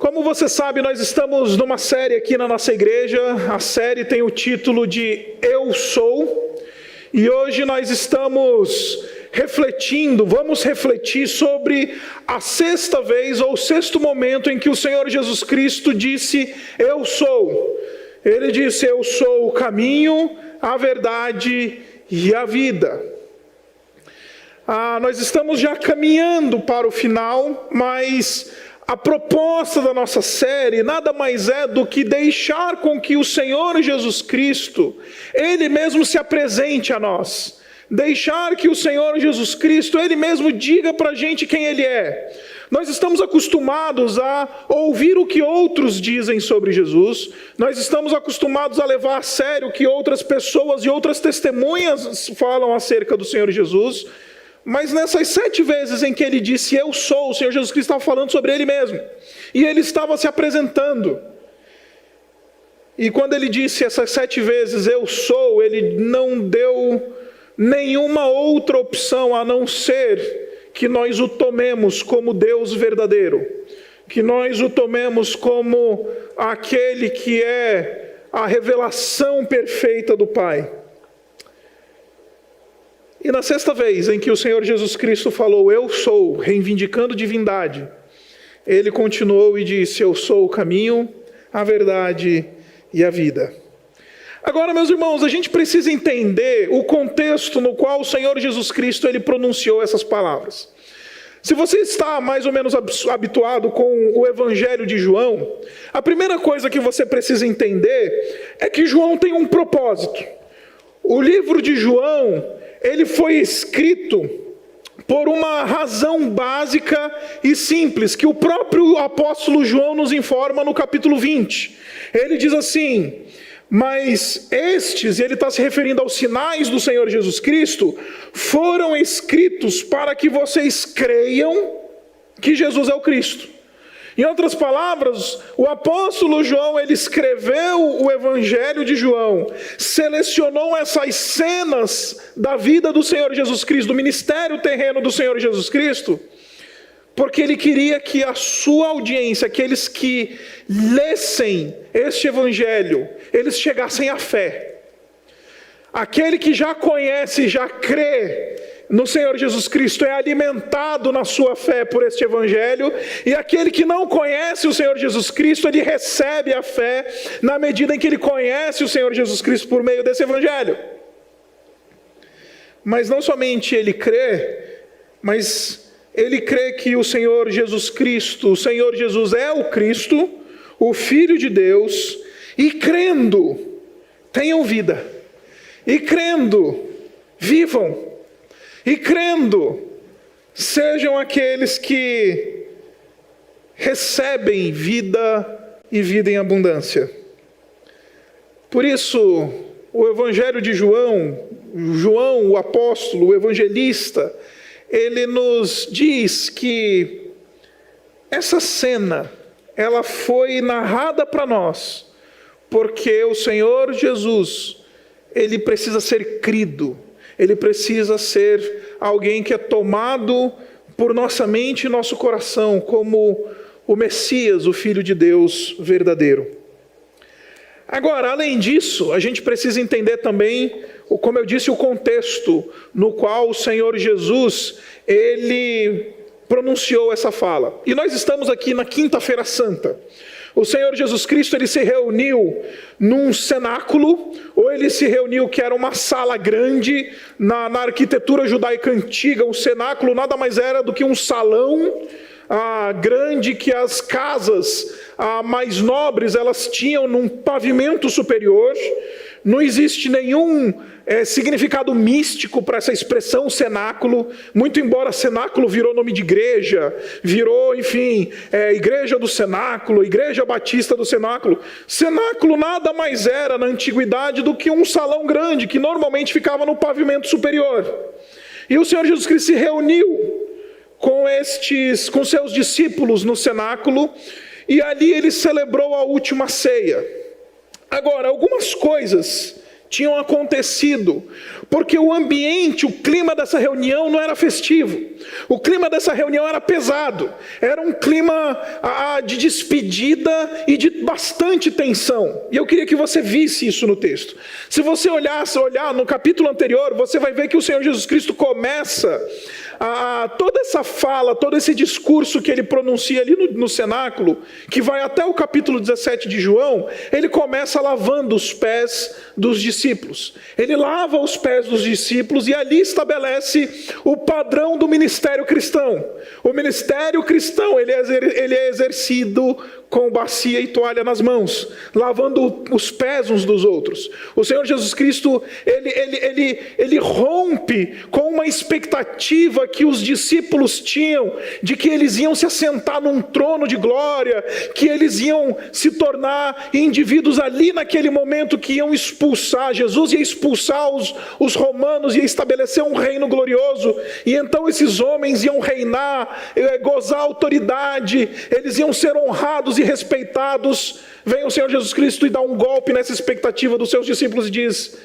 Como você sabe, nós estamos numa série aqui na nossa igreja. A série tem o título de Eu Sou. E hoje nós estamos vamos refletir sobre a sexta vez ou o sexto momento em que o Senhor Jesus Cristo disse Eu sou. Ele disse: eu sou o caminho, a verdade e a vida. Nós estamos já caminhando para o final, mas a proposta da nossa série nada mais é do que deixar com que o Senhor Jesus Cristo, Ele mesmo se apresente a nós. Deixar que o Senhor Jesus Cristo, Ele mesmo diga para a gente quem Ele é. Nós estamos acostumados a ouvir o que outros dizem sobre Jesus. Nós estamos acostumados a levar a sério o que outras pessoas e outras testemunhas falam acerca do Senhor Jesus. Mas nessas 7 vezes em que Ele disse eu sou, o Senhor Jesus Cristo estava falando sobre Ele mesmo. E Ele estava se apresentando. E quando Ele disse essas 7 vezes eu sou, Ele não deu nenhuma outra opção a não ser que nós o tomemos como Deus verdadeiro. Que nós o tomemos como aquele que é a revelação perfeita do Pai. E na sexta vez em que o Senhor Jesus Cristo falou eu sou, reivindicando divindade, Ele continuou e disse eu sou o caminho, a verdade e a vida. Agora, meus irmãos, a gente precisa entender o contexto no qual o Senhor Jesus Cristo ele pronunciou essas palavras. Se você está mais ou menos habituado com o Evangelho de João, a primeira coisa que você precisa entender é que João tem um propósito. O livro de João, ele foi escrito por uma razão básica e simples, que o próprio apóstolo João nos informa no capítulo 20. Ele diz assim: mas estes, e ele está se referindo aos sinais do Senhor Jesus Cristo, foram escritos para que vocês creiam que Jesus é o Cristo. Em outras palavras, o apóstolo João, ele escreveu o Evangelho de João, selecionou essas cenas da vida do Senhor Jesus Cristo, do ministério terreno do Senhor Jesus Cristo, porque ele queria que a sua audiência, aqueles que lessem este Evangelho, eles chegassem à fé. Aquele que já conhece, já crê no Senhor Jesus Cristo, é alimentado na sua fé por este Evangelho, e aquele que não conhece o Senhor Jesus Cristo, ele recebe a fé na medida em que ele conhece o Senhor Jesus Cristo por meio desse Evangelho. Mas não somente ele crê, mas ele crê que o Senhor Jesus Cristo, o Senhor Jesus é o Cristo, o Filho de Deus, e crendo, tenham vida, e crendo, vivam, e crendo, sejam aqueles que recebem vida e vida em abundância. Por isso, o Evangelho de João, o apóstolo, o evangelista, ele nos diz que essa cena, ela foi narrada para nós, porque o Senhor Jesus, ele precisa ser crido. Ele precisa ser alguém que é tomado por nossa mente e nosso coração como o Messias, o Filho de Deus verdadeiro. Agora, além disso, a gente precisa entender também, como eu disse, o contexto no qual o Senhor Jesus, ele pronunciou essa fala. E nós estamos aqui na Quinta-feira Santa. O Senhor Jesus Cristo, ele se reuniu num cenáculo, ou ele se reuniu que era uma sala grande, na arquitetura judaica antiga, o cenáculo nada mais era do que um salão grande que as casas mais nobres, elas tinham num pavimento superior. Não existe nenhum significado místico para essa expressão cenáculo, muito embora cenáculo virou nome de igreja, virou, enfim, igreja do cenáculo, igreja batista do cenáculo. Cenáculo nada mais era na antiguidade do que um salão grande, que normalmente ficava no pavimento superior. E o Senhor Jesus Cristo se reuniu com seus discípulos no cenáculo, e ali ele celebrou a última ceia. Agora, algumas coisas tinham acontecido, porque o ambiente, o clima dessa reunião não era festivo, o clima dessa reunião era pesado, era um clima de despedida e de bastante tensão, e eu queria que você visse isso no texto. Se você olhar no capítulo anterior, você vai ver que o Senhor Jesus Cristo começa toda essa fala, todo esse discurso que ele pronuncia ali no cenáculo, que vai até o capítulo 17 de João, ele começa lavando os pés dos discípulos. Ele lava os pés dos discípulos e ali estabelece o padrão do ministério cristão. O ministério cristão, ele é exercido com bacia e toalha nas mãos, lavando os pés uns dos outros. O Senhor Jesus Cristo, ele rompe com uma expectativa que os discípulos tinham, de que eles iam se assentar num trono de glória, que eles iam se tornar indivíduos ali naquele momento que iam expulsar, Jesus ia expulsar os romanos, ia estabelecer um reino glorioso, e então esses homens iam reinar, gozar autoridade, eles iam ser honrados e respeitados. Vem o Senhor Jesus Cristo e dá um golpe nessa expectativa dos seus discípulos e diz: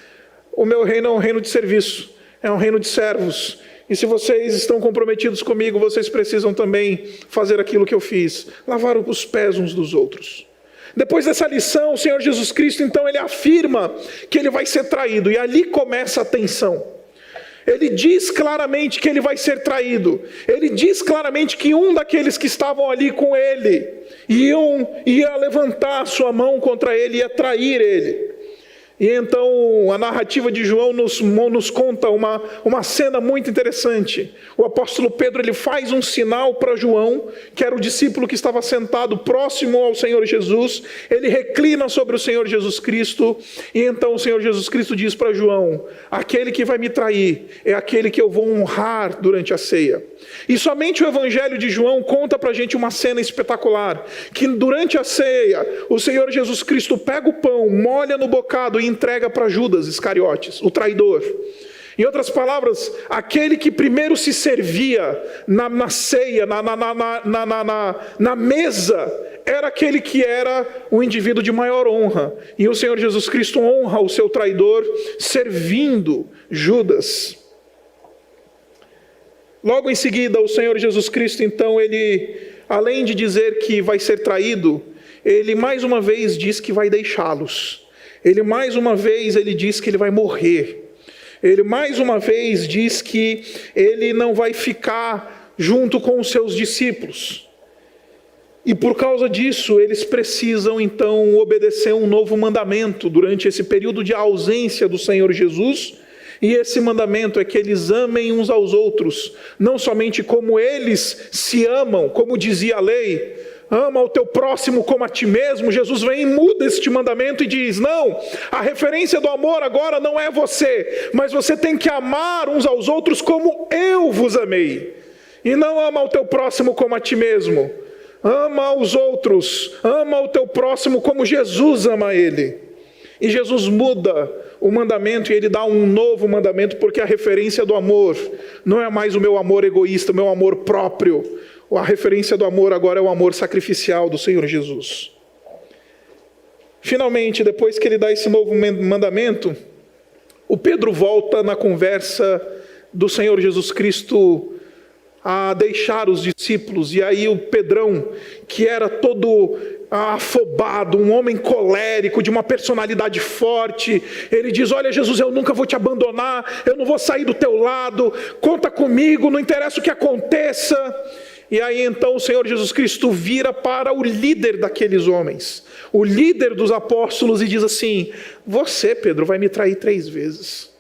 o meu reino é um reino de serviço, é um reino de servos, e se vocês estão comprometidos comigo, vocês precisam também fazer aquilo que eu fiz, lavar os pés uns dos outros. Depois dessa lição, o Senhor Jesus Cristo, então, ele afirma que ele vai ser traído, e ali começa a tensão. Ele diz claramente que ele vai ser traído. Ele diz claramente que um daqueles que estavam ali com ele ia levantar a sua mão contra ele, ia trair ele. E então a narrativa de João nos conta uma cena muito interessante. O apóstolo Pedro, ele faz um sinal para João, que era o discípulo que estava sentado próximo ao Senhor Jesus. Ele reclina sobre o Senhor Jesus Cristo, e então o Senhor Jesus Cristo diz para João: aquele que vai me trair é aquele que eu vou honrar durante a ceia. E somente o Evangelho de João conta para a gente uma cena espetacular, que durante a ceia, o Senhor Jesus Cristo pega o pão, molha no bocado e entrega para Judas Iscariotes, o traidor. Em outras palavras, aquele que primeiro se servia na ceia, na mesa, era aquele que era o indivíduo de maior honra. E o Senhor Jesus Cristo honra o seu traidor, servindo Judas. Logo em seguida, o Senhor Jesus Cristo, então, ele, além de dizer que vai ser traído, ele mais uma vez diz que vai deixá-los. Ele mais uma vez diz que ele vai morrer. Ele mais uma vez diz que ele não vai ficar junto com os seus discípulos. E por causa disso, eles precisam então obedecer um novo mandamento durante esse período de ausência do Senhor Jesus. E esse mandamento é que eles amem uns aos outros, não somente como eles se amam, como dizia a lei, ama o teu próximo como a ti mesmo. Jesus vem e muda este mandamento e diz: não, a referência do amor agora não é você, mas você tem que amar uns aos outros como eu vos amei. E não ama o teu próximo como a ti mesmo, ama os outros, ama o teu próximo como Jesus ama ele. E Jesus muda o mandamento e ele dá um novo mandamento, porque a referência do amor não é mais o meu amor egoísta, o meu amor próprio. A referência do amor agora é o amor sacrificial do Senhor Jesus. Finalmente, depois que ele dá esse novo mandamento, o Pedro volta na conversa do Senhor Jesus Cristo a deixar os discípulos. E aí o Pedrão, que era todo afobado, um homem colérico, de uma personalidade forte, ele diz: olha Jesus, eu nunca vou te abandonar, eu não vou sair do teu lado, conta comigo, não interessa o que aconteça. E aí então o Senhor Jesus Cristo vira para o líder daqueles homens, o líder dos apóstolos, e diz assim: você, Pedro, vai me trair 3 vezes.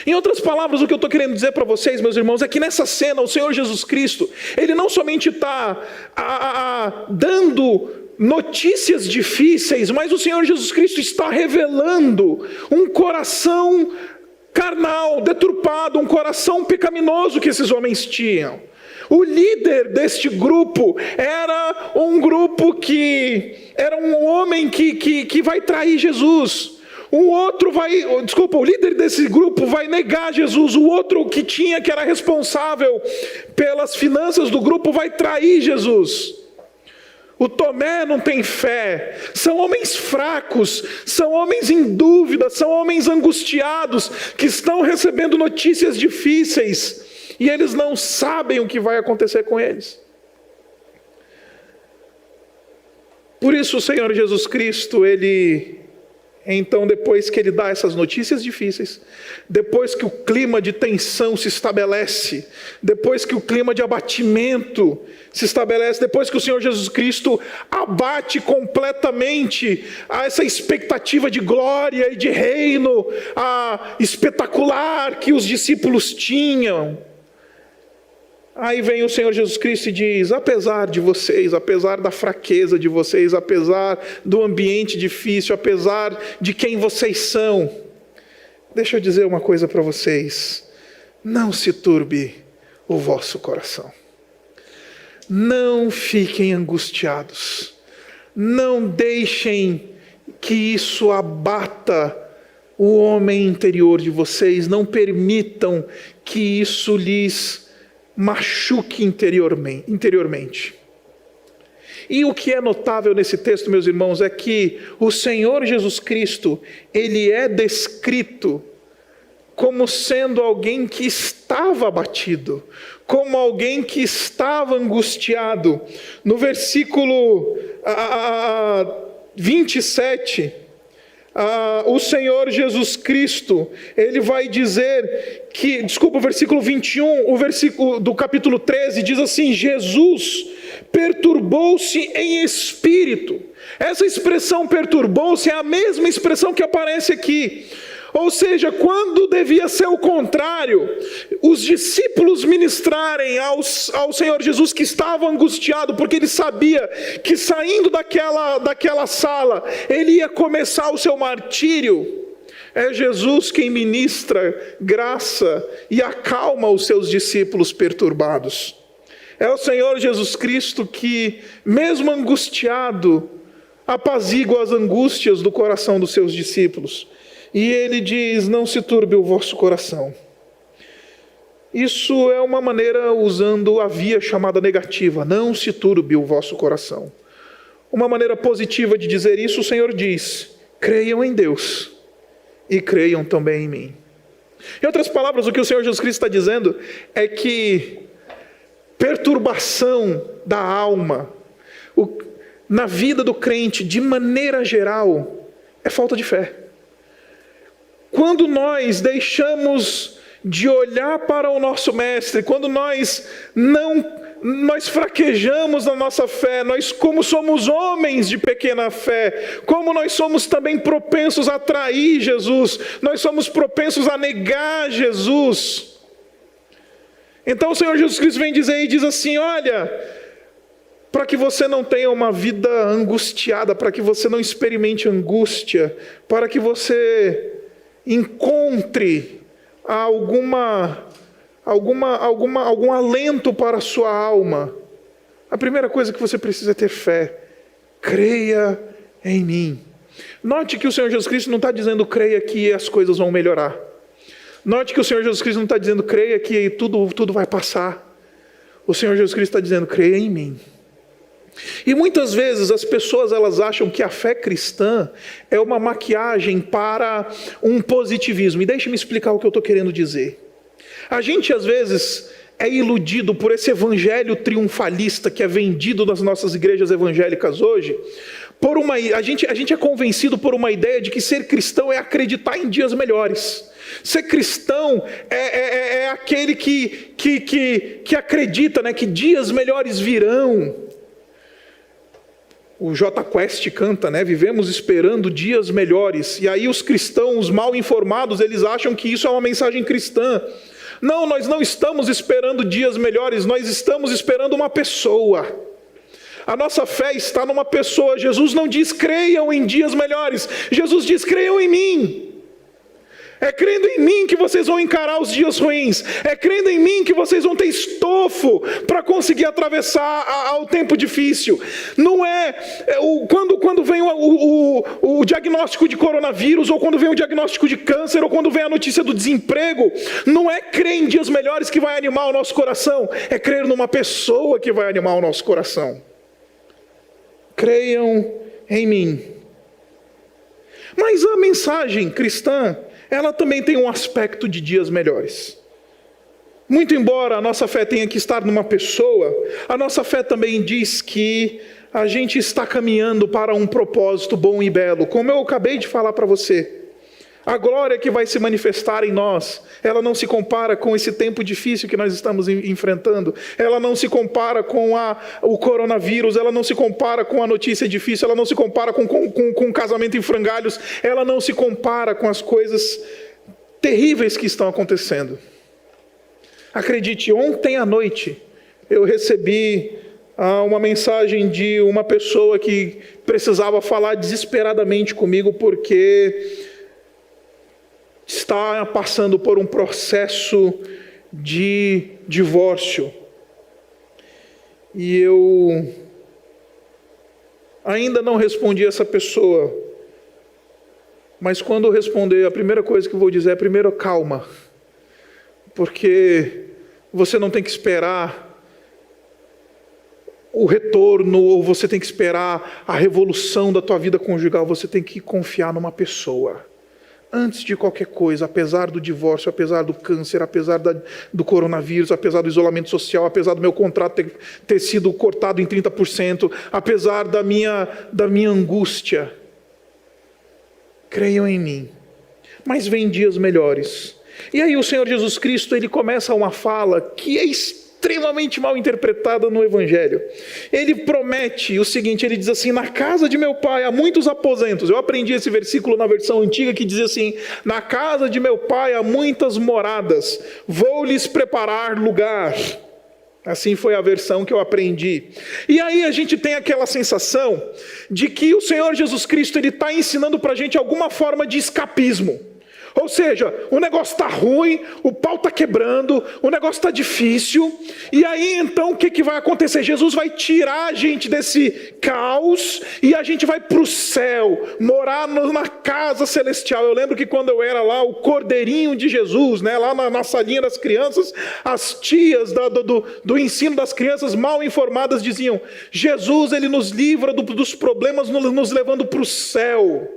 Em outras palavras, o que eu estou querendo dizer para vocês, meus irmãos, é que nessa cena o Senhor Jesus Cristo, ele não somente está dando notícias difíceis, mas o Senhor Jesus Cristo está revelando um coração carnal, deturpado, um coração pecaminoso que esses homens tinham. O líder deste grupo era um grupo que era um homem que vai trair Jesus. O líder desse grupo vai negar Jesus. O outro que era responsável pelas finanças do grupo, vai trair Jesus. O Tomé não tem fé. São homens fracos, são homens em dúvida, são homens angustiados, que estão recebendo notícias difíceis, e eles não sabem o que vai acontecer com eles. Por isso o Senhor Jesus Cristo, então, depois que ele dá essas notícias difíceis, depois que o clima de tensão se estabelece, depois que o clima de abatimento se estabelece, depois que o Senhor Jesus Cristo abate completamente essa expectativa de glória e de reino espetacular que os discípulos tinham, aí vem o Senhor Jesus Cristo e diz: apesar de vocês, apesar da fraqueza de vocês, apesar do ambiente difícil, apesar de quem vocês são, deixa eu dizer uma coisa para vocês: não se turbe o vosso coração. Não fiquem angustiados. Não deixem que isso abata o homem interior de vocês. Não permitam que isso lhes machuque interiormente. E o que é notável nesse texto, meus irmãos, é que o Senhor Jesus Cristo, ele é descrito como sendo alguém que estava abatido, como alguém que estava angustiado. No versículo 27, o Senhor Jesus Cristo, ele vai dizer que, o versículo 21, o versículo do capítulo 13 diz assim: Jesus perturbou-se em espírito. Essa expressão perturbou-se é a mesma expressão que aparece aqui. Ou seja, quando devia ser o contrário, os discípulos ministrarem ao Senhor Jesus, que estava angustiado, porque ele sabia que saindo daquela sala, ele ia começar o seu martírio. É Jesus quem ministra graça e acalma os seus discípulos perturbados. É o Senhor Jesus Cristo que, mesmo angustiado, apazigua as angústias do coração dos seus discípulos. E ele diz: não se turbe o vosso coração. Isso é uma maneira usando a via chamada negativa: não se turbe o vosso coração. Uma maneira positiva de dizer isso, o Senhor diz: creiam em Deus e creiam também em mim. Em outras palavras, o que o Senhor Jesus Cristo está dizendo é que perturbação da alma, na vida do crente, de maneira geral, é falta de fé. Quando nós deixamos de olhar para o nosso Mestre, quando nós fraquejamos na nossa fé, nós, como somos homens de pequena fé, como nós somos também propensos a trair Jesus, nós somos propensos a negar Jesus. Então o Senhor Jesus Cristo vem dizer e diz assim: olha, para que você não tenha uma vida angustiada, para que você não experimente angústia, para que você encontre algum alento para a sua alma, a primeira coisa que você precisa é ter fé. Creia em mim. Note que o Senhor Jesus Cristo não está dizendo creia que as coisas vão melhorar. Note que o Senhor Jesus Cristo não está dizendo creia que tudo vai passar. O Senhor Jesus Cristo está dizendo creia em mim. E muitas vezes as pessoas elas acham que a fé cristã é uma maquiagem para um positivismo. E deixe-me explicar o que eu estou querendo dizer. A gente às vezes é iludido por esse evangelho triunfalista que é vendido nas nossas igrejas evangélicas hoje. A gente é convencido por uma ideia de que ser cristão é acreditar em dias melhores. Ser cristão é aquele que acredita, né, que dias melhores virão. O J Quest canta, né? Vivemos esperando dias melhores. E aí os cristãos mal informados, eles acham que isso é uma mensagem cristã. Não, nós não estamos esperando dias melhores, nós estamos esperando uma pessoa. A nossa fé está numa pessoa. Jesus não diz creiam em dias melhores, Jesus diz creiam em mim. É crendo em mim que vocês vão encarar os dias ruins. É crendo em mim que vocês vão ter estofo para conseguir atravessar o tempo difícil. Não quando vem o diagnóstico de coronavírus, ou quando vem o diagnóstico de câncer, ou quando vem a notícia do desemprego, não é crer em dias melhores que vai animar o nosso coração. É crer numa pessoa que vai animar o nosso coração. Creiam em mim. Mas a mensagem cristã, ela também tem um aspecto de dias melhores. Muito embora a nossa fé tenha que estar numa pessoa, a nossa fé também diz que a gente está caminhando para um propósito bom e belo. Como eu acabei de falar para você, a glória que vai se manifestar em nós, ela não se compara com esse tempo difícil que nós estamos enfrentando, ela não se compara com o coronavírus, ela não se compara com a notícia difícil, ela não se compara com o casamento em frangalhos, ela não se compara com as coisas terríveis que estão acontecendo. Acredite, ontem à noite eu recebi uma mensagem de uma pessoa que precisava falar desesperadamente comigo porque está passando por um processo de divórcio. E eu ainda não respondi a essa pessoa, mas quando eu responder, a primeira coisa que eu vou dizer é: primeiro, calma, porque você não tem que esperar o retorno, ou você tem que esperar a revolução da tua vida conjugal, você tem que confiar numa pessoa. Antes de qualquer coisa, apesar do divórcio, apesar do câncer, apesar do coronavírus, apesar do isolamento social, apesar do meu contrato ter sido cortado em 30%, apesar da minha angústia, creiam em mim, mas vem dias melhores. E aí o Senhor Jesus Cristo, ele começa uma fala que é extremamente mal interpretada no Evangelho. Ele promete o seguinte, ele diz assim: na casa de meu pai há muitos aposentos. Eu aprendi esse versículo na versão antiga que dizia assim: na casa de meu pai há muitas moradas, vou lhes preparar lugar. Assim foi a versão que eu aprendi. E aí a gente tem aquela sensação de que o Senhor Jesus Cristo está ensinando para a gente alguma forma de escapismo. Ou seja, o negócio está ruim, o pau está quebrando, o negócio está difícil, e aí então o que vai acontecer? Jesus vai tirar a gente desse caos e a gente vai para o céu, morar na casa celestial. Eu lembro que quando eu era lá o cordeirinho de Jesus, né, lá na salinha das crianças, as tias do ensino das crianças mal informadas diziam: Jesus, ele nos livra dos problemas, nos levando para o céu.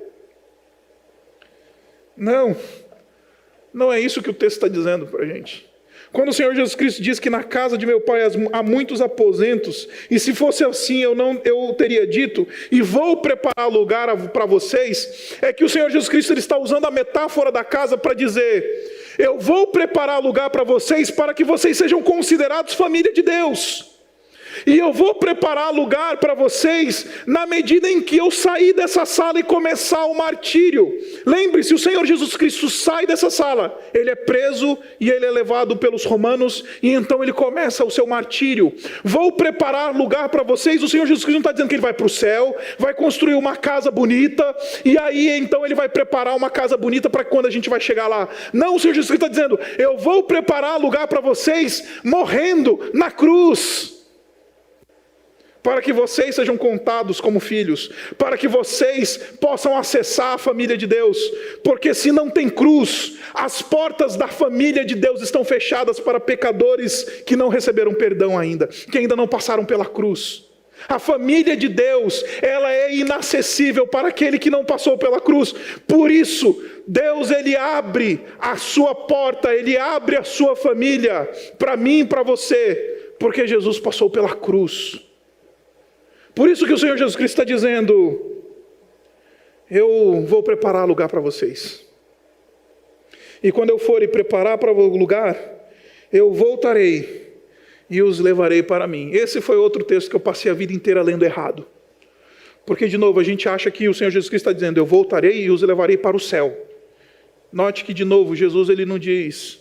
Não é isso que o texto está dizendo para a gente. Quando o Senhor Jesus Cristo diz que na casa de meu pai há muitos aposentos, e se fosse assim eu teria dito, e vou preparar lugar para vocês, é que o Senhor Jesus Cristo ele está usando a metáfora da casa para dizer: eu vou preparar lugar para vocês para que vocês sejam considerados família de Deus. E eu vou preparar lugar para vocês na medida em que eu sair dessa sala e começar o martírio. Lembre-se, o Senhor Jesus Cristo sai dessa sala, ele é preso e ele é levado pelos romanos, e então ele começa o seu martírio. Vou preparar lugar para vocês. O Senhor Jesus Cristo não está dizendo que ele vai para o céu, vai construir uma casa bonita, e aí então ele vai preparar uma casa bonita para quando a gente vai chegar lá. Não, o Senhor Jesus Cristo está dizendo: eu vou preparar lugar para vocês morrendo na cruz, para que vocês sejam contados como filhos, para que vocês possam acessar a família de Deus, porque se não tem cruz, as portas da família de Deus estão fechadas para pecadores que não receberam perdão ainda, que ainda não passaram pela cruz. A família de Deus, ela é inacessível para aquele que não passou pela cruz. Por isso, Deus ele abre a sua porta, ele abre a sua família, para mim e para você, porque Jesus passou pela cruz. Por isso que o Senhor Jesus Cristo está dizendo: eu vou preparar lugar para vocês. E quando eu for e preparar para o lugar, eu voltarei e os levarei para mim. Esse foi outro texto que eu passei a vida inteira lendo errado. Porque, de novo, a gente acha que o Senhor Jesus Cristo está dizendo: eu voltarei e os levarei para o céu. Note que, de novo, Jesus ele não diz: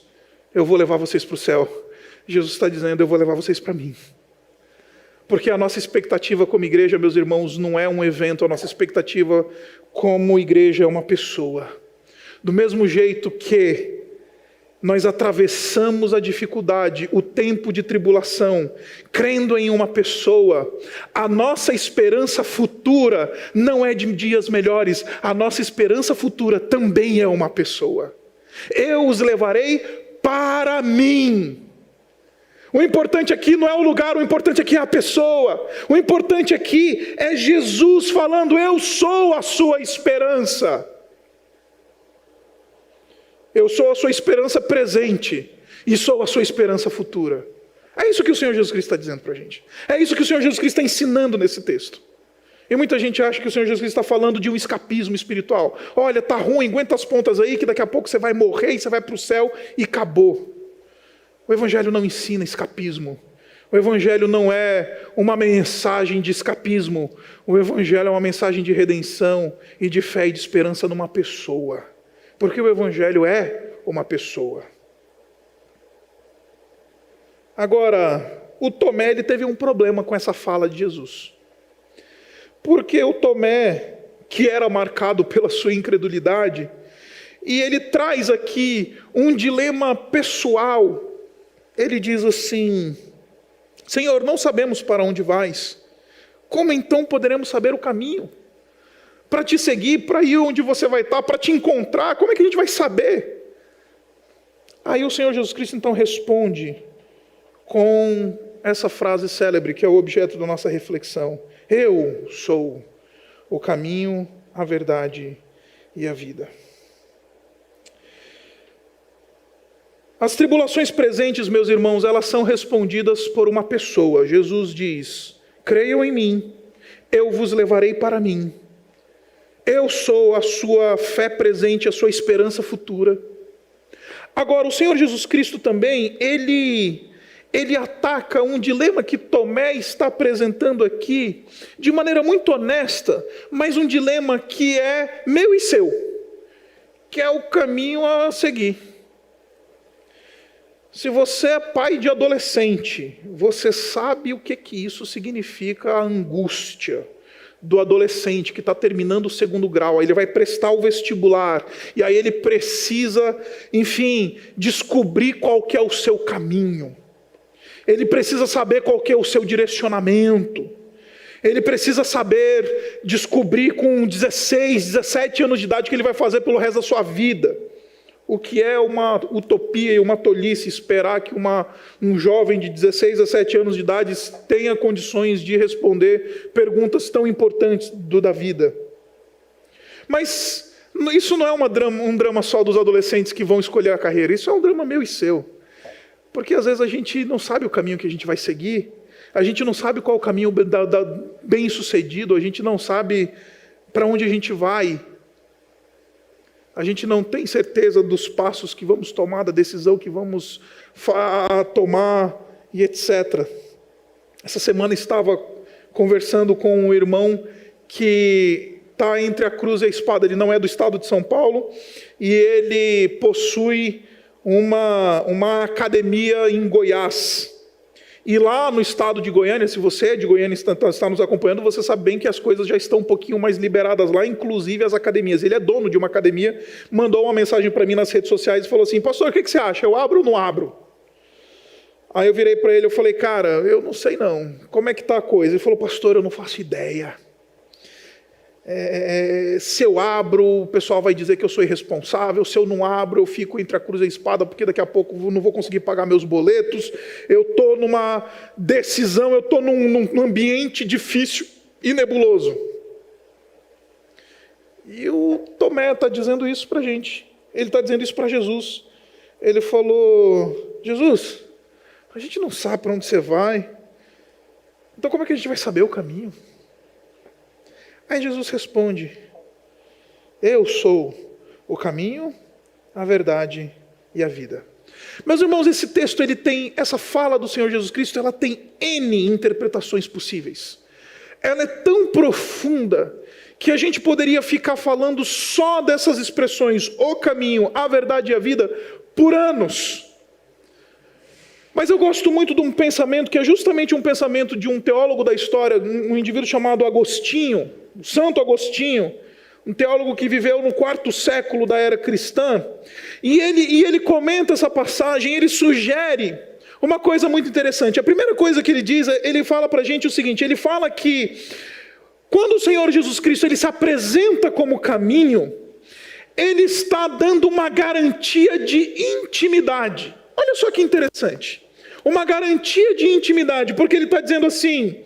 eu vou levar vocês para o céu. Jesus está dizendo: eu vou levar vocês para mim. Porque a nossa expectativa como igreja, meus irmãos, não é um evento, a nossa expectativa como igreja é uma pessoa. Do mesmo jeito que nós atravessamos a dificuldade, o tempo de tribulação, crendo em uma pessoa, a nossa esperança futura não é de dias melhores, a nossa esperança futura também é uma pessoa. Eu os levarei para mim. O importante aqui não é o lugar, o importante aqui é a pessoa. O importante aqui é Jesus falando: eu sou a sua esperança. Eu sou a sua esperança presente e sou a sua esperança futura. É isso que o Senhor Jesus Cristo está dizendo para a gente. É isso que o Senhor Jesus Cristo está ensinando nesse texto. E muita gente acha que o Senhor Jesus Cristo está falando de um escapismo espiritual. Olha, está ruim, aguenta as pontas aí que daqui a pouco você vai morrer e você vai para o céu e acabou. O Evangelho não ensina escapismo. O Evangelho não é uma mensagem de escapismo. O Evangelho é uma mensagem de redenção e de fé e de esperança numa pessoa. Porque o Evangelho é uma pessoa. Agora, o Tomé ele teve um problema com essa fala de Jesus. Porque o Tomé, que era marcado pela sua incredulidade, e ele traz aqui um dilema pessoal. Ele diz assim: Senhor, não sabemos para onde vais. Como então poderemos saber o caminho? Para te seguir, para ir onde você vai estar, para te encontrar, como é que a gente vai saber? Aí o Senhor Jesus Cristo então responde com essa frase célebre, que é o objeto da nossa reflexão: eu sou o caminho, a verdade e a vida. As tribulações presentes, meus irmãos, elas são respondidas por uma pessoa. Jesus diz: creiam em mim, eu vos levarei para mim. Eu sou a sua fé presente, a sua esperança futura. Agora, o Senhor Jesus Cristo também, ele ataca um dilema que Tomé está apresentando aqui de maneira muito honesta, mas um dilema que é meu e seu, que é o caminho a seguir. Se você é pai de adolescente, você sabe o que isso significa, a angústia do adolescente que está terminando o 2º grau. Aí ele vai prestar o vestibular, e aí ele precisa, enfim, descobrir qual que é o seu caminho. Ele precisa saber qual que é o seu direcionamento. Ele precisa saber, descobrir com 16, 17 anos de idade o que ele vai fazer pelo resto da sua vida. O que é uma utopia e uma tolice esperar que um jovem de 16, 17 anos de idade tenha condições de responder perguntas tão importantes da vida. Mas isso não é um drama só dos adolescentes que vão escolher a carreira. Isso é um drama meu e seu. Porque às vezes a gente não sabe o caminho que a gente vai seguir. A gente não sabe qual é o caminho bem-sucedido. A gente não sabe para onde a gente vai. A gente não tem certeza dos passos que vamos tomar, da decisão que vamos tomar e etc. Essa semana estava conversando com um irmão que está entre a cruz e a espada. Ele não é do estado de São Paulo e ele possui uma academia em Goiás. E lá no estado de Goiânia, se você é de Goiânia e está nos acompanhando, você sabe bem que as coisas já estão um pouquinho mais liberadas lá, inclusive as academias. Ele é dono de uma academia, mandou uma mensagem para mim nas redes sociais e falou assim: pastor, o que você acha? Eu abro ou não abro? Aí eu virei para ele e falei: cara, eu não sei não, como é que está a coisa? Ele falou: pastor, eu não faço ideia. Se eu abro, o pessoal vai dizer que eu sou irresponsável. Se eu não abro, eu fico entre a cruz e a espada, porque daqui a pouco eu não vou conseguir pagar meus boletos. Eu estou numa decisão, eu estou num ambiente difícil e nebuloso. E o Tomé está dizendo isso para a gente. Ele está dizendo isso para Jesus. Ele falou: Jesus, a gente não sabe para onde você vai. Então como é que a gente vai saber o caminho? Aí Jesus responde: eu sou o caminho, a verdade e a vida. Meus irmãos, esse texto, essa fala do Senhor Jesus Cristo, ela tem N interpretações possíveis. Ela é tão profunda que a gente poderia ficar falando só dessas expressões, o caminho, a verdade e a vida, por anos. Mas eu gosto muito de um pensamento que é justamente um pensamento de um teólogo da história, um indivíduo chamado Agostinho, Santo Agostinho, um teólogo que viveu no 4º século da era cristã. E ele comenta essa passagem, ele sugere uma coisa muito interessante. A primeira coisa que ele diz, ele fala para a gente o seguinte: ele fala que quando o Senhor Jesus Cristo ele se apresenta como caminho, ele está dando uma garantia de intimidade. Olha só que interessante. uma garantia de intimidade, porque ele está dizendo assim: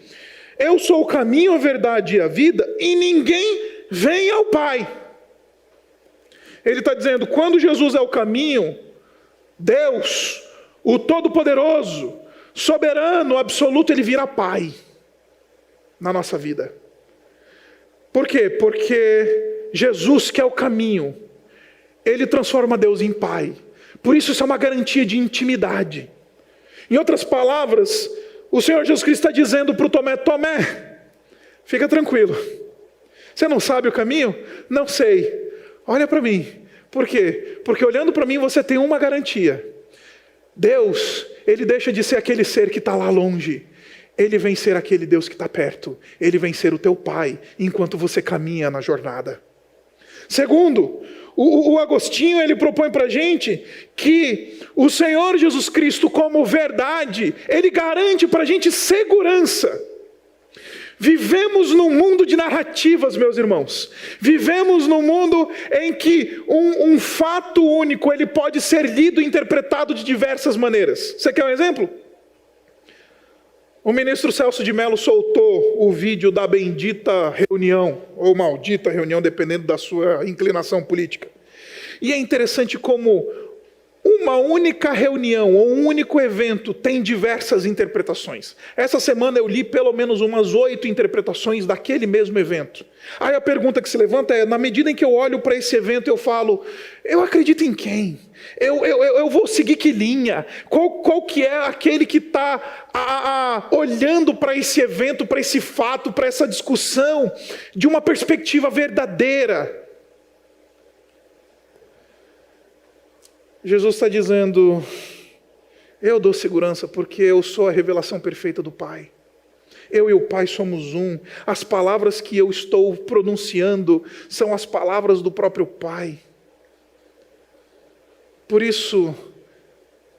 eu sou o caminho, a verdade e a vida, e ninguém vem ao Pai. Ele está dizendo, quando Jesus é o caminho, Deus, o Todo-Poderoso, soberano, absoluto, ele vira Pai na nossa vida. Por quê? Porque Jesus, que é o caminho, ele transforma Deus em Pai. Por isso é uma garantia de intimidade. Em outras palavras, o Senhor Jesus Cristo está dizendo para o Tomé: Tomé, fica tranquilo. Você não sabe o caminho? Não sei. Olha para mim. Por quê? Porque olhando para mim você tem uma garantia. Deus, ele deixa de ser aquele ser que está lá longe. Ele vem ser aquele Deus que está perto. Ele vem ser o teu Pai, enquanto você caminha na jornada. Segundo, o Agostinho, ele propõe para a gente que o Senhor Jesus Cristo, como verdade, ele garante para a gente segurança. Vivemos num mundo de narrativas, meus irmãos. Vivemos num mundo em que um fato único, ele pode ser lido e interpretado de diversas maneiras. Você quer um exemplo? O ministro Celso de Mello soltou o vídeo da bendita reunião, ou maldita reunião, dependendo da sua inclinação política. E é interessante como uma única reunião ou um único evento tem diversas interpretações. Essa semana eu li pelo menos umas 8 interpretações daquele mesmo evento. Aí a pergunta que se levanta é, na medida em que eu olho para esse evento, eu falo, eu acredito em quem? Eu vou seguir que linha? Qual que é aquele que está olhando para esse evento, para esse fato, para essa discussão, de uma perspectiva verdadeira? Jesus está dizendo, eu dou segurança porque eu sou a revelação perfeita do Pai. Eu e o Pai somos um. As palavras que eu estou pronunciando são as palavras do próprio Pai. Por isso,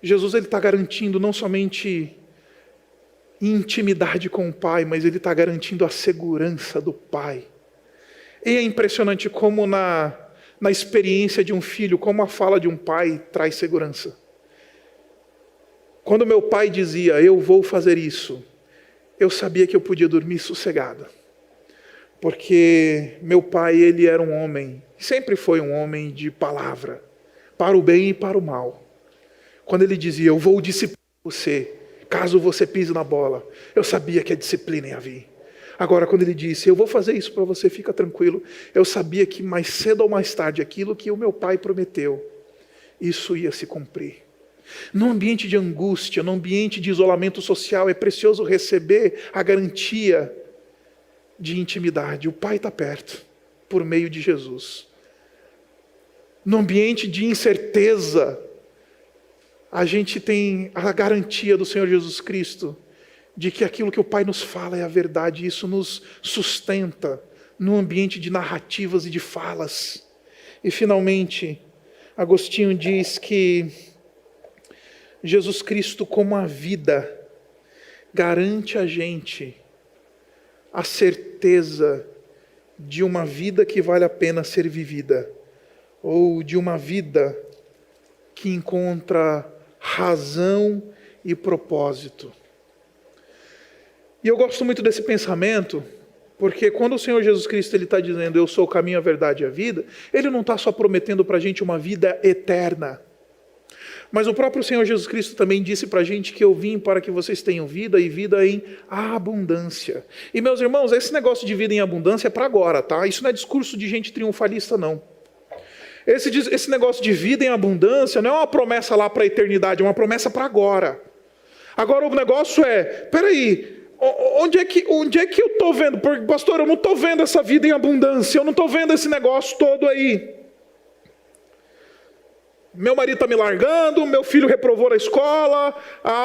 Jesus está garantindo não somente intimidade com o Pai, mas Ele está garantindo a segurança do Pai. E é impressionante como na experiência de um filho, como a fala de um pai traz segurança. Quando meu pai dizia, eu vou fazer isso, eu sabia que eu podia dormir sossegado. Porque meu pai, ele era um homem, sempre foi um homem de palavra, para o bem e para o mal. Quando ele dizia, eu vou disciplinar você, caso você pise na bola, eu sabia que a disciplina ia vir. Agora, quando ele disse, eu vou fazer isso para você, fica tranquilo, eu sabia que mais cedo ou mais tarde, aquilo que o meu pai prometeu, isso ia se cumprir. Num ambiente de angústia, num ambiente de isolamento social, é precioso receber a garantia de intimidade. O Pai está perto, por meio de Jesus. No ambiente de incerteza, a gente tem a garantia do Senhor Jesus Cristo, de que aquilo que o Pai nos fala é a verdade, isso nos sustenta num ambiente de narrativas e de falas. E finalmente, Agostinho diz que Jesus Cristo, como a vida, garante a gente a certeza de uma vida que vale a pena ser vivida, ou de uma vida que encontra razão e propósito. E eu gosto muito desse pensamento, porque quando o Senhor Jesus Cristo está dizendo, eu sou o caminho, a verdade e a vida, Ele não está só prometendo para a gente uma vida eterna. Mas o próprio Senhor Jesus Cristo também disse para a gente que eu vim para que vocês tenham vida e vida em abundância. E meus irmãos, esse negócio de vida em abundância é para agora, tá? Isso não é discurso de gente triunfalista, não. Esse negócio de vida em abundância não é uma promessa lá para a eternidade, é uma promessa para agora. Agora o negócio é, peraí, onde é que eu estou vendo? Porque, pastor, eu não estou vendo essa vida em abundância, eu não estou vendo esse negócio todo aí. Meu marido está me largando, meu filho reprovou na escola,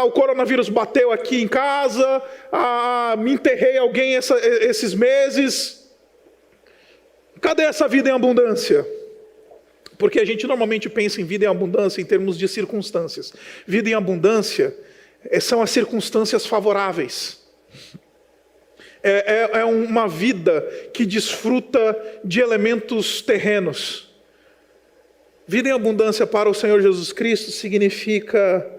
o coronavírus bateu aqui em casa, me enterrei alguém esses meses. Cadê essa vida em abundância? Porque a gente normalmente pensa em vida em abundância em termos de circunstâncias. Vida em abundância são as circunstâncias favoráveis. É uma vida que desfruta de elementos terrenos. Vida em abundância para o Senhor Jesus Cristo significa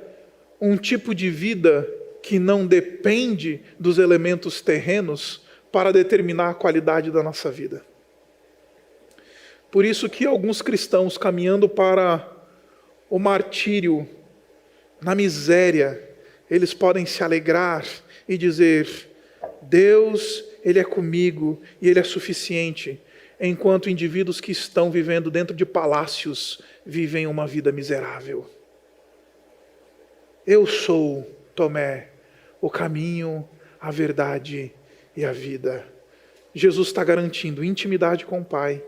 um tipo de vida que não depende dos elementos terrenos para determinar a qualidade da nossa vida. Por isso que alguns cristãos caminhando para o martírio, na miséria, eles podem se alegrar e dizer: Deus, Ele é comigo e Ele é suficiente, enquanto indivíduos que estão vivendo dentro de palácios vivem uma vida miserável. Eu sou, Tomé, o caminho, a verdade e a vida. Jesus está garantindo intimidade com o Pai,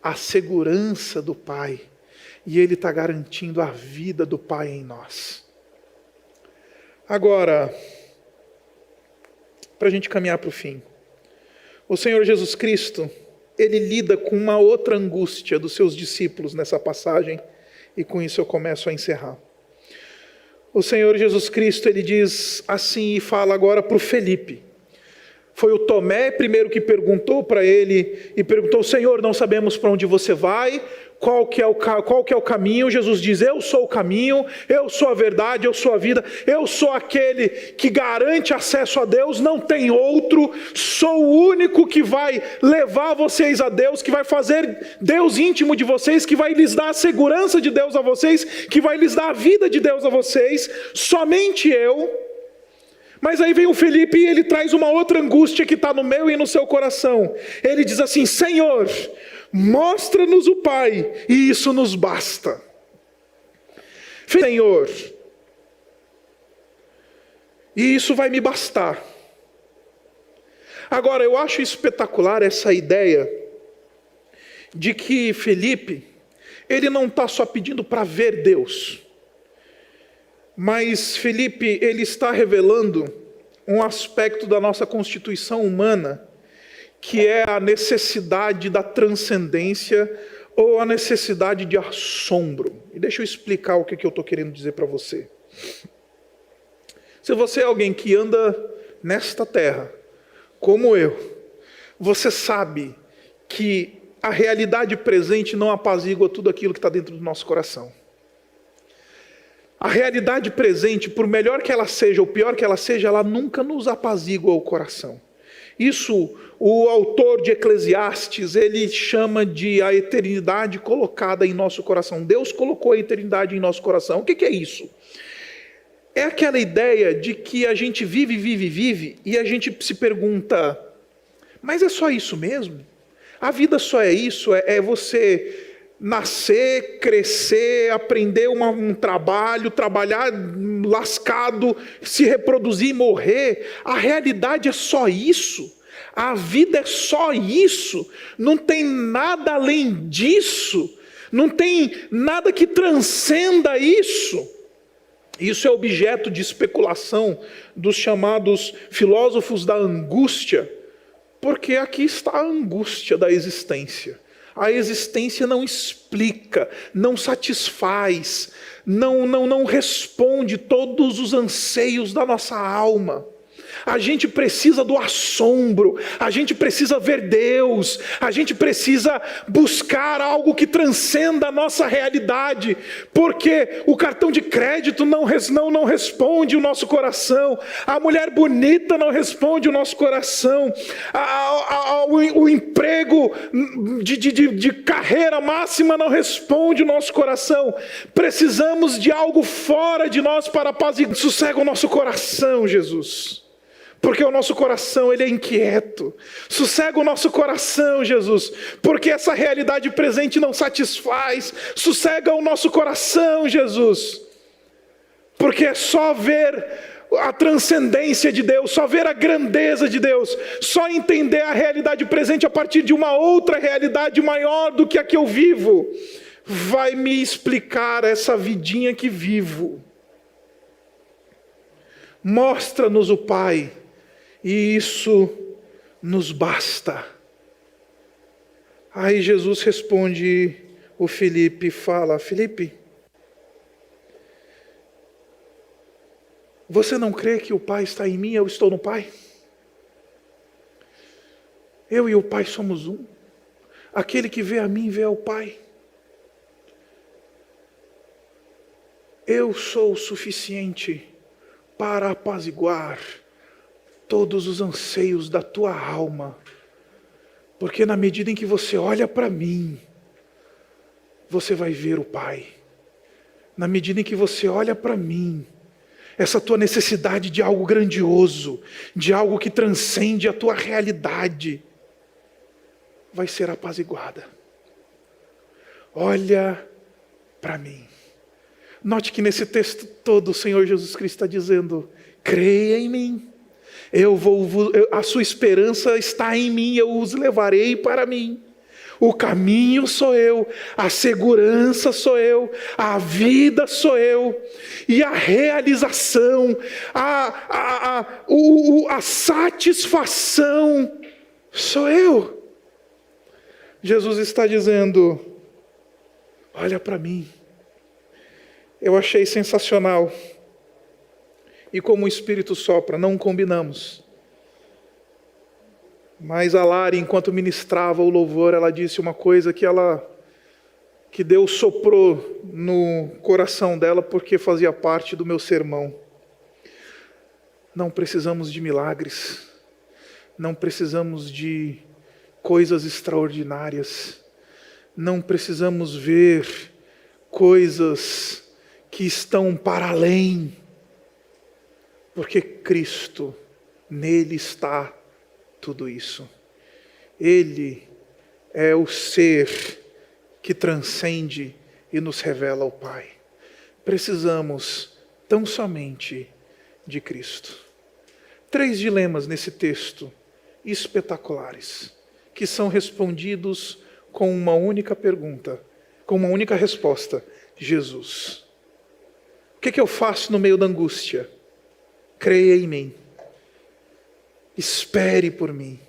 a segurança do Pai, e Ele está garantindo a vida do Pai em nós. Agora, para a gente caminhar para o fim, o Senhor Jesus Cristo, Ele lida com uma outra angústia dos seus discípulos nessa passagem, e com isso eu começo a encerrar. O Senhor Jesus Cristo, Ele diz assim e fala agora para o Felipe. Foi o Tomé primeiro que perguntou para ele, e perguntou: Senhor, não sabemos para onde você vai, qual que é o caminho? Jesus diz: eu sou o caminho, eu sou a verdade, eu sou a vida, eu sou aquele que garante acesso a Deus, não tem outro, sou o único que vai levar vocês a Deus, que vai fazer Deus íntimo de vocês, que vai lhes dar a segurança de Deus a vocês, que vai lhes dar a vida de Deus a vocês, somente eu. Mas aí vem o Felipe e ele traz uma outra angústia que está no meu e no seu coração. Ele diz assim: Senhor, mostra-nos o Pai, e isso nos basta. Senhor, e isso vai me bastar. Agora, eu acho espetacular essa ideia de que Felipe, ele não está só pedindo para ver Deus, mas Felipe, ele está revelando um aspecto da nossa constituição humana, que é a necessidade da transcendência ou a necessidade de assombro. E deixa eu explicar o que eu estou querendo dizer para você. Se você é alguém que anda nesta terra, como eu, você sabe que a realidade presente não apazigua tudo aquilo que está dentro do nosso coração. A realidade presente, por melhor que ela seja ou pior que ela seja, ela nunca nos apazigua o coração. Isso, o autor de Eclesiastes, ele chama de a eternidade colocada em nosso coração. Deus colocou a eternidade em nosso coração. O que é isso? É aquela ideia de que a gente vive, e a gente se pergunta: mas é só isso mesmo? A vida só é isso? É você nascer, crescer, aprender um trabalho, trabalhar lascado, se reproduzir e morrer? A realidade é só isso? A vida é só isso? Não tem nada além disso? Não tem nada que transcenda isso? Isso é objeto de especulação dos chamados filósofos da angústia, porque aqui está a angústia da existência. A existência não explica, não satisfaz, não responde todos os anseios da nossa alma. A gente precisa do assombro, a gente precisa ver Deus, a gente precisa buscar algo que transcenda a nossa realidade, porque o cartão de crédito não responde o nosso coração, a mulher bonita não responde o nosso coração, o emprego de carreira máxima não responde o nosso coração. Precisamos de algo fora de nós para apaziguar. Sossega o nosso coração, Jesus. Porque o nosso coração, ele é inquieto. Sossega o nosso coração, Jesus, porque essa realidade presente não satisfaz. Sossega o nosso coração, Jesus, porque é só ver a transcendência de Deus, só ver a grandeza de Deus, só entender a realidade presente a partir de uma outra realidade maior do que a que eu vivo, vai me explicar essa vidinha que vivo. Mostra-nos o Pai, e isso nos basta. Aí Jesus responde o Felipe e fala: Felipe, você não crê que o Pai está em mim e eu estou no Pai? Eu e o Pai somos um. Aquele que vê a mim vê ao Pai. eu sou o suficiente para apaziguar todos os anseios da tua alma. Porque na medida em que você olha para mim, você vai ver o Pai. Na medida em que você olha para mim, essa tua necessidade de algo grandioso, de algo que transcende a tua realidade, vai ser apaziguada. Olha para mim. Note que nesse texto todo o Senhor Jesus Cristo está dizendo: creia em mim. A sua esperança está em mim, eu os levarei para mim. O caminho sou eu, a segurança sou eu, a vida sou eu, e a realização, a satisfação sou eu. Jesus está dizendo: olha para mim. Eu achei sensacional. E como o Espírito sopra, não combinamos. Mas a Lari, enquanto ministrava o louvor, ela disse uma coisa que Deus soprou no coração dela, porque fazia parte do meu sermão. Não precisamos de milagres, não precisamos de coisas extraordinárias, não precisamos ver coisas que estão para além, porque Cristo, nele está tudo isso. Ele é o ser que transcende e nos revela o Pai. Precisamos tão somente de Cristo. 3 dilemas nesse texto espetaculares, que são respondidos com uma única pergunta, com uma única resposta: Jesus. O que eu faço no meio da angústia? Creia em mim. Espere por mim.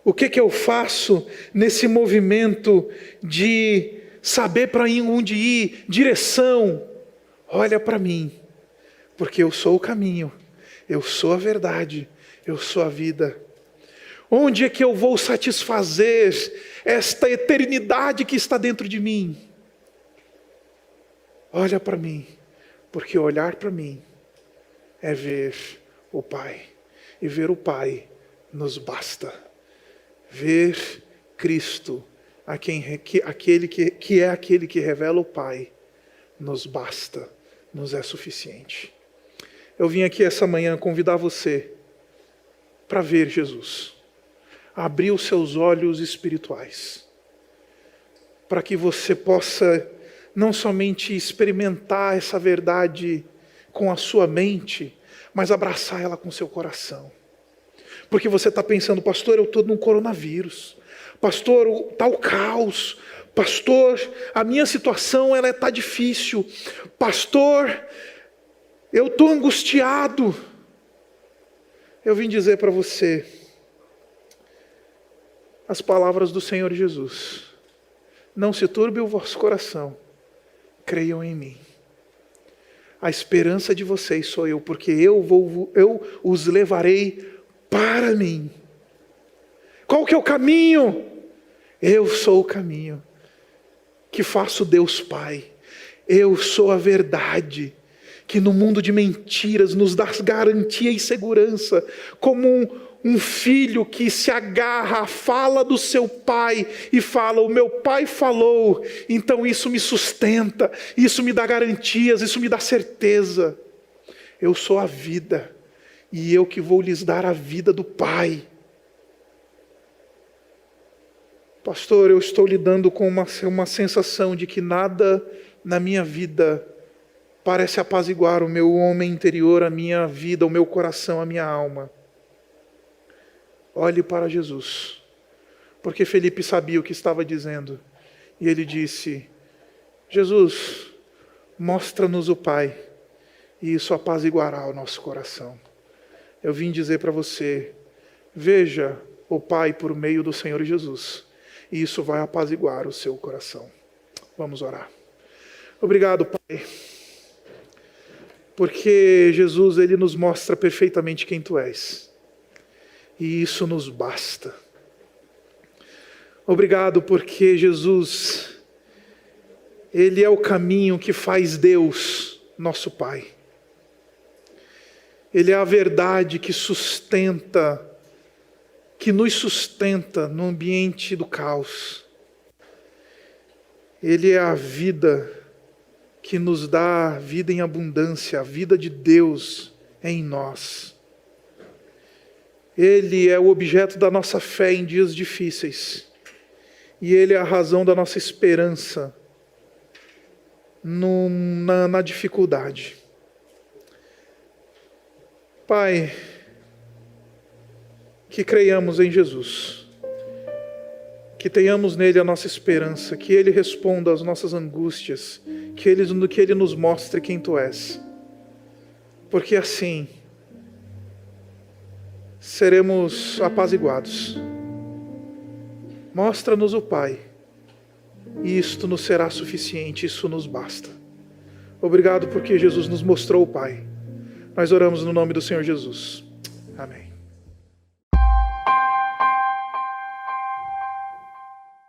O que eu faço nesse movimento de saber para onde ir, direção? Olha para mim, porque eu sou o caminho, eu sou a verdade, eu sou a vida. Onde é que eu vou satisfazer esta eternidade que está dentro de mim? Olha para mim, porque olhar para mim é ver o Pai. E ver o Pai nos basta. Ver Cristo, aquele que revela o Pai, nos basta, nos é suficiente. Eu vim aqui essa manhã convidar você para ver Jesus. Abrir os seus olhos espirituais. Para que você possa não somente experimentar essa verdade com a sua mente, mas abraçar ela com o seu coração. Porque você está pensando: pastor, eu estou num coronavírus. Pastor, está o caos. Pastor, a minha situação está difícil. Pastor, eu estou angustiado. Eu vim dizer para você as palavras do Senhor Jesus: não se turbe o vosso coração, creiam em mim. A esperança de vocês sou eu, porque eu os levarei para mim. Qual que é o caminho? Eu sou o caminho, que faço Deus Pai. Eu sou a verdade, que no mundo de mentiras nos dá garantia e segurança, como um filho que se agarra à fala do seu pai e fala: o meu pai falou, então isso me sustenta, isso me dá garantias, isso me dá certeza. Eu sou a vida, e eu que vou lhes dar a vida do Pai. Pastor, eu estou lidando com uma sensação de que nada na minha vida parece apaziguar o meu homem interior, a minha vida, o meu coração, a minha alma. Olhe para Jesus, porque Felipe sabia o que estava dizendo, e ele disse: Jesus, mostra-nos o Pai, e isso apaziguará o nosso coração. Eu vim dizer para você: veja o Pai por meio do Senhor Jesus, e isso vai apaziguar o seu coração. Vamos orar. Obrigado, Pai, porque Jesus, Ele nos mostra perfeitamente quem Tu és. E isso nos basta. Obrigado porque Jesus, Ele é o caminho que faz Deus nosso Pai. Ele é a verdade que sustenta, que nos sustenta no ambiente do caos. Ele é a vida que nos dá vida em abundância, a vida de Deus é em nós. Ele é o objeto da nossa fé em dias difíceis. E Ele é a razão da nossa esperança na dificuldade. Pai, que creiamos em Jesus, que tenhamos nele a nossa esperança, que Ele responda às nossas angústias, que Ele nos mostre quem Tu és, porque assim seremos apaziguados. Mostra-nos o Pai, e isto nos será suficiente, isso nos basta. Obrigado porque Jesus nos mostrou o Pai. Nós oramos no nome do Senhor Jesus. Amém.